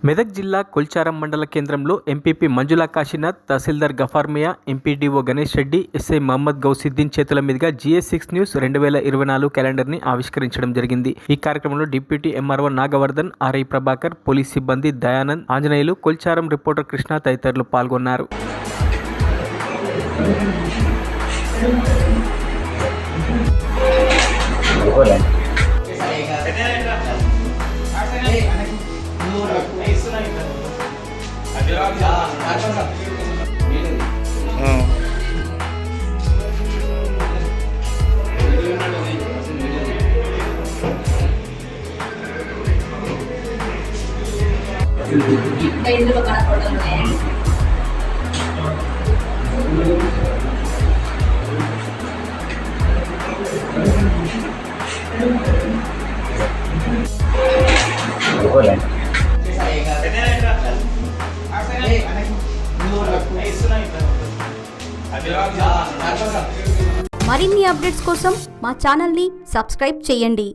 మెదక్ జిల్లా కొల్చారం మండల కేంద్రంలో ఎంపీపీ మంజులా కాశీనాథ్, తహసీల్దార్ గఫార్మియా, ఎంపీడీఓ గణేష్ రెడ్డి, ఎస్ఐ మహమ్మద్ గౌసిద్దీన్ చేతుల మీదుగా GS6 న్యూస్ 2024 క్యాలెండర్ని ఆవిష్కరించడం జరిగింది. ఈ కార్యక్రమంలో deputy MRO Nagavardhan, RI Prabhakar, police సిబ్బంది దయానంద్, ఆంజనేయులు, కొల్చారం రిపోర్టర్ కృష్ణ తదితరులు పాల్గొన్నారు. ఇందులో కనపడడం మరిన్ని అప్డేట్స్ కోసం మా ఛానల్ని సబ్స్క్రైబ్ చేయండి.